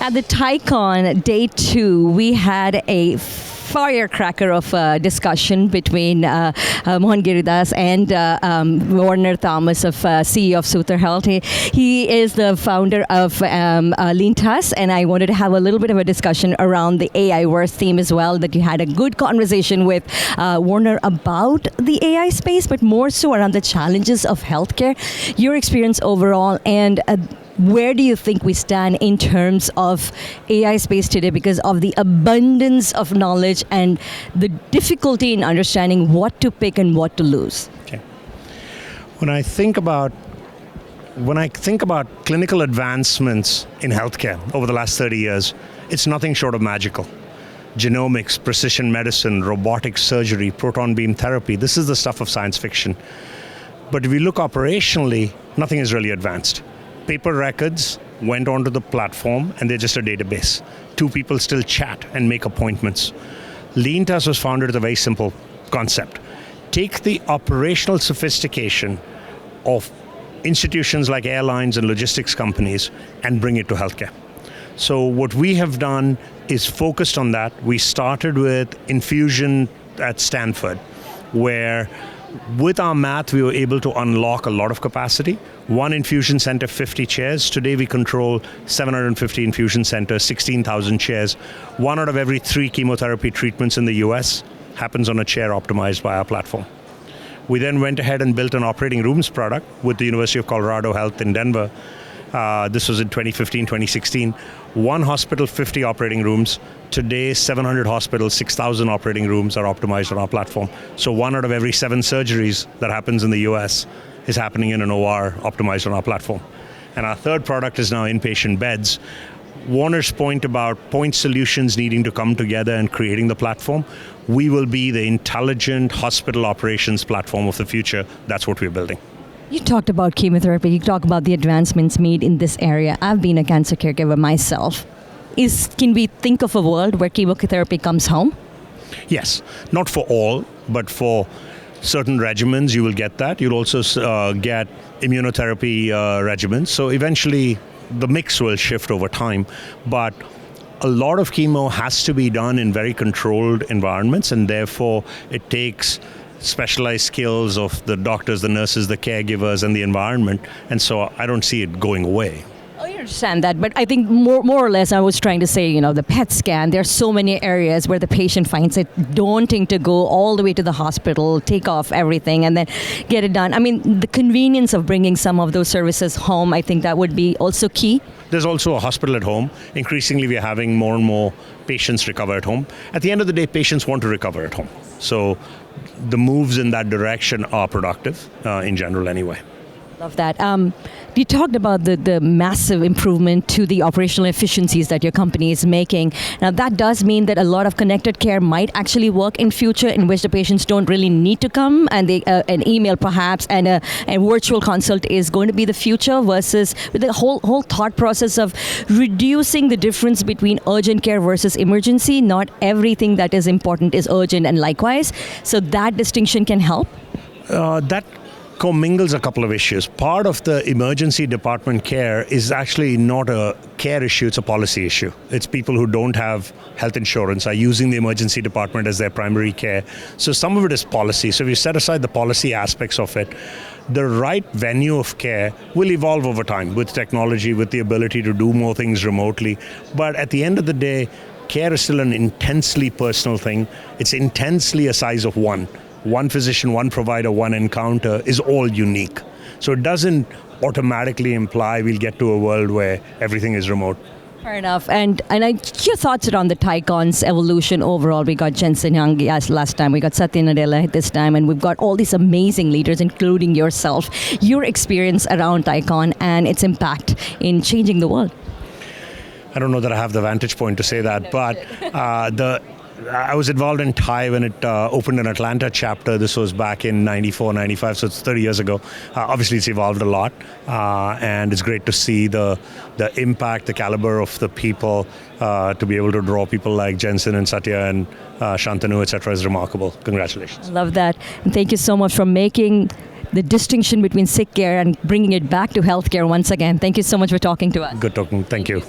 At the TiEcon Day 2, we had a firecracker of a discussion between Mohan Giridhardas and Warner Thomas of CEO of Sutra Health. He is the founder of LeanTaas, and I wanted to have a little bit of a discussion around the AI-verse theme as well, that you had a good conversation with Warner about the AI space, but more so around the challenges of healthcare, your experience overall, and where do you think we stand in terms of AI space today because of the abundance of knowledge and the difficulty in understanding what to pick and what to lose? Okay. When I think about clinical advancements in healthcare over the last 30 years, it's nothing short of magical. Genomics, precision medicine, robotic surgery, proton beam therapy, this is the stuff of science fiction. But if we look operationally, nothing is really advanced. Paper records went onto the platform and they're just a database. Two people still chat and make appointments. LeanTaas was founded with a very simple concept. Take the operational sophistication of institutions like airlines and logistics companies and bring it to healthcare. So what we have done is focused on that. We started with infusion at Stanford, where with our math, we were able to unlock a lot of capacity. One infusion center, 50 chairs. Today we control 750 infusion centers, 16,000 chairs. 1 out of every 3 chemotherapy treatments in the US happens on a chair optimized by our platform. We then went ahead and built an operating rooms product with the University of Colorado Health in Denver. This was in 2015, 2016. 1 hospital, 50 operating rooms. Today, 700 hospitals, 6,000 operating rooms are optimized on our platform. So 1 out of every 7 surgeries that happens in the US is happening in an OR optimized on our platform. And our third product is now inpatient beds. Warner's point about point solutions needing to come together and creating the platform, we will be the intelligent hospital operations platform of the future. That's what we're building. You talked about chemotherapy, you talked about the advancements made in this area. I've been a cancer caregiver myself. Can we think of a world where chemotherapy comes home? Yes, not for all, but for certain regimens you will get that. You'll also get immunotherapy regimens. So eventually the mix will shift over time. But a lot of chemo has to be done in very controlled environments, and therefore it takes specialized skills of the doctors, the nurses, the caregivers, and the environment. And so I don't see it going away. I understand that, but I think more or less I was trying to say, the PET scan, there are so many areas where the patient finds it daunting to go all the way to the hospital, take off everything, and then get it done. I mean, the convenience of bringing some of those services home, I think that would be also key. There's also a hospital at home. Increasingly, we're having more and more patients recover at home. At the end of the day, patients want to recover at home. So the moves in that direction are productive in general anyway. Love that. You talked about the massive improvement to the operational efficiencies that your company is making. Now that does mean that a lot of connected care might actually work in future, in which the patients don't really need to come, and an email perhaps and a virtual consult is going to be the future, versus the whole thought process of reducing the difference between urgent care versus emergency. Not everything that is important is urgent, and likewise. So that distinction can help? That commingles a couple of issues. Part of the emergency department care is actually not a care issue, it's a policy issue. It's people who don't have health insurance are using the emergency department as their primary care. So some of it is policy. So if you set aside the policy aspects of it, the right venue of care will evolve over time with technology, with the ability to do more things remotely. But at the end of the day, care is still an intensely personal thing. It's intensely a size of one. One physician, one provider, one encounter is all unique. So it doesn't automatically imply we'll get to a world where everything is remote. Fair enough. And your thoughts around the TiEcon's evolution overall. We got Jensen Huang last time, we got Satya Nadella this time, and we've got all these amazing leaders, including yourself. Your experience around TiEcon and its impact in changing the world. I don't know that I have the vantage point to say that, but I was involved in TiE when it opened an Atlanta chapter. This was back in 94, 95, so it's 30 years ago. Obviously, it's evolved a lot, and it's great to see the impact, the caliber of the people, to be able to draw people like Jensen and Satya and Shantanu, etc. is remarkable. Congratulations. I love that. And thank you so much for making the distinction between sick care and bringing it back to healthcare once again. Thank you so much for talking to us. Good talking. Thank you.